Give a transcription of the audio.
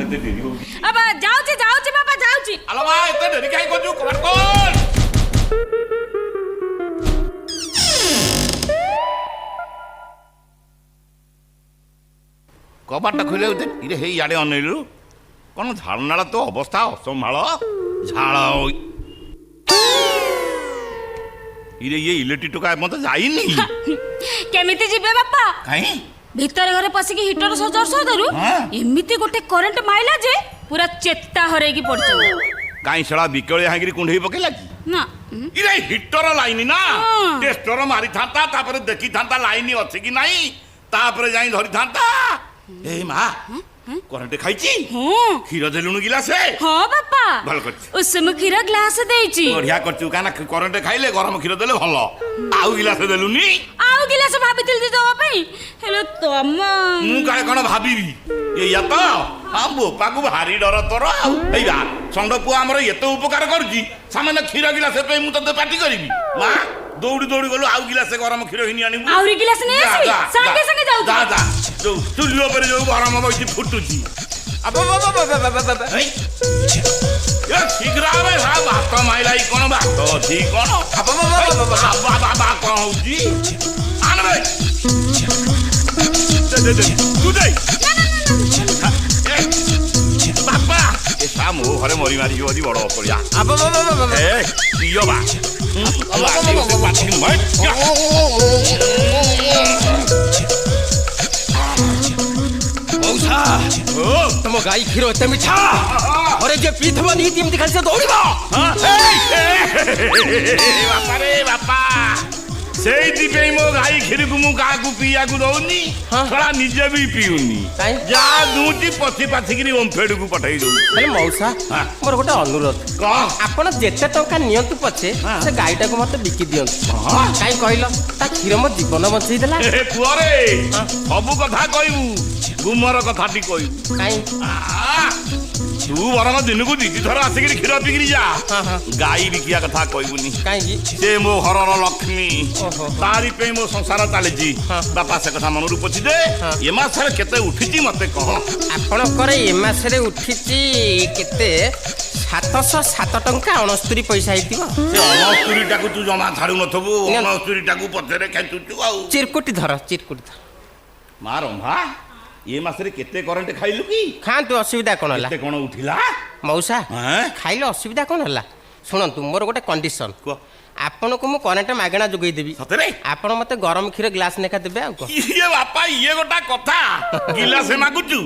ଏତେ ଡେରି ହଉଛି? ବାବା ଯାଉଛି ଯାଉଛି ବାବା ଯାଉଛି। ଆଲୋ ମା ଏତେ ଡେରି କାହିଁ କରୁଛୁ? କବାଟ ଖୋଲ। କବାଟ ଖୋଲିବାକୁ ଦେ। ଇରେ ହେଇ ଇଆଡ଼େ ଅନେଇଲୁ କ'ଣ ଝାଳନାଳ ତ ଅବସ୍ଥା ଅସମ୍ଭାଳ ଝାଳ। ଇରେ ଇଏ ଇଲେକ୍ଟ୍ରି ଟୋକା ମତେ ଯାଇନି। କେମିତି ଯିବେ ବାପା? କାହିଁ ଭିତରେ ଘରେ ପଶିକି ହିଟର ସଜାଡୁ ସଜାଡୁ ଏମିତି ଗୋଟେ କରେଣ୍ଟ ମାଇଲା ଯେ ପୁରା ଚେତା ହରେଇକି ପଡିଛନ୍ତି। କାହିଁ ସେଳା ବିକଳିଆ ହେଇକିରି କୁଣ୍ଢେଇ ପକେଇଲା କି? ନା ଇରେ ହିଟର ଲାଇନ ନା ଟେଷ୍ଟର ମାରିଥାନ୍ତା ତାପରେ ଦେଖିଥାନ୍ତା ଲାଇନ ଅଛି କି ନାହିଁ ତାପରେ ଯାଇ ଧରିଥାନ୍ତା। ଏ ମା କରେଣ୍ଟ ଖାଇଛି? କ୍ଷୀର ଦେଲୁଣୁ ଗିଲାସେ? ହଁ ବାପା ଭଲ କରିଛୁ। ଉଷୁମ କ୍ଷୀର ଗ୍ଲାସ ଦେଇଛି। ବଢିଆ କରିଛୁ କାହିଁକି କରେଣ୍ଟ ଖାଇଲେ ଗରମ କ୍ଷୀର ଦେଲେ ଭଲ। ଆଉ ଗିଲାସେ ଦେଲୁନି? ଆଉ ଗିଲାସ ଭାବିଥିଲି ଦବା ପାଇଁ ହେଲେ ତମ ମୁଁ କାଳେ କ'ଣ ଭାବିବି? ଏଇଆ ତ ହଁ ବୋପାକୁ ଭାରି ଡର ତୋର। ଆଉ ଏଇବା ଷଣ୍ଢ ପୁଅ ଆମର ଏତେ ଉପକାର କରୁଛି ସାମାନ୍ୟ କ୍ଷୀର ଗିଲାସେ ପାଇଁ ମୁଁ ତତେ ପାଟି କରିବି? ମା ଦୌଡ଼ି ଦୌଡ଼ି ଗଲୁ ଆଉ ଗିଲାସେ ଗରମ କ୍ଷୀର ଘିନି ଆଣିବୁ। ଆହୁରି ଗିଲାସ ନେଇ ଆସିବି ସାଙ୍ଗେ ସାଙ୍ଗେ ଯାଉଛି। ଯା ଯା ଯୋଉ ଚୁଲି ଉପରେ ଯୋଉ ଗରମ ବଇଛି ଫୁଟୁଛି। ଶୀଘ୍ର ଆମେ ଭାତ ମାଇଲା କ'ଣ ଭାତ ଅଛି କ'ଣ କ'ଣ ହଉଛି? ଆଣବେ ବାପା ଏ ମୋ ଘରେ ମରି ମାରିଯିବ ଯଦି ବଡ ଅପଳିଆ। ପିଅ ବା ତମ ଗାଈ କ୍ଷୀର ଏତେ ମିଠା ଘରେ ଯିଏ ପିଇଥିବ ନିହାତି ଏମିତି ଖାଲି ସେ ଦୌଡ଼ିବ। ବାପାରେ ବାପା ସେଇଥିପାଇଁ ମୋ ଗାଈ କ୍ଷୀରକୁ ମୁଁ କାହାକୁ ପିଇବାକୁ ଦଉନି। ଛଡ଼ା ନିଜେ ବି ପିଉନି। ଯାହା ଦଉଛି ପଛି ପାଛିକିରି ଓମ୍ଫେଡକୁ ପଠେଇ ଦଉଛି। ହେଲେ ମଉସା ମୋର ଗୋଟେ ଅନୁରୋଧ ଆପଣ ଯେତେ ଟଙ୍କା ନିଅନ୍ତୁ ପଛେ ସେ ଗାଈଟାକୁ ମତେ ବିକି ଦିଅନ୍ତୁ। କାହିଁ କହିଲ ତା କ୍ଷୀର ମୋ ଜୀବନ ବଞ୍ଚେଇ ଦେଲା। ପୁଅରେ ସବୁ କଥା କହିବୁ ଗୁମର କଥାଟି କହିବୁ। କାହିଁ ତୁ ବରଂ ଦିନକୁ ଦି ଥର ଆସିକିରି କ୍ଷୀର ପିଇକିରି ଯା। ଗାଈ ବିକିବା କଥା କହିବୁନି। କାହିଁକି? ସେ ମୋ ଘରର ଲକ୍ଷ୍ମୀ ତାରି ପାଇଁ ମୋ ସଂସାର ଚାଲିଛି। ବାପା ସେ କଥା ମନରୁ ପୋଛି ଦେ। ଏ ମାସରେ କେତେ ଉଠିଛି ମତେ କହ। ଆପଣଙ୍କର ଏ ମାସରେ ଉଠିଛି କେତେ? 707 ଟଙ୍କା 69 ପଇସା ହେଇଥିବ। ସେ 69ଟାକୁ ତୁ ଜମା ଛାଡୁ ନଥିବୁ। 69ଟାକୁ ପଛରେ ଖେଚୁଛୁ ଆଉ। ଚିରକୁଟି ଧର ଚିରକୁଟି ଧର। ମା ରମ୍ଭା ଏ ମାସରେ କେତେ କରେଣ୍ଟ ଖାଇଲୁ କି? ଖାଆନ୍ତୁ ଅସୁବିଧା କ'ଣ ହେଲା? କେତେ କ'ଣ ଉଠିଲା? ମଉସା ଖାଇଲେ ଅସୁବିଧା କ'ଣ ହେଲା? ଶୁଣନ୍ତୁ ମୋର ଗୋଟେ କଣ୍ଡିସନ। ଆପଣଙ୍କୁ ମୁଁ କରେଣ୍ଟ ମାଗଣା ଯୋଗାଇ ଦେବି। ସତରେ? ଆପଣ ମତେ ଗରମ କ୍ଷୀର ଗ୍ଲାସ ନେଖା ଦେବେ। ଆଉ କ'ଣ? ଇଏ ବାପା ଇଏ ଗୋଟା କଥା ଗିଲାସେ ମାଗୁଛୁ?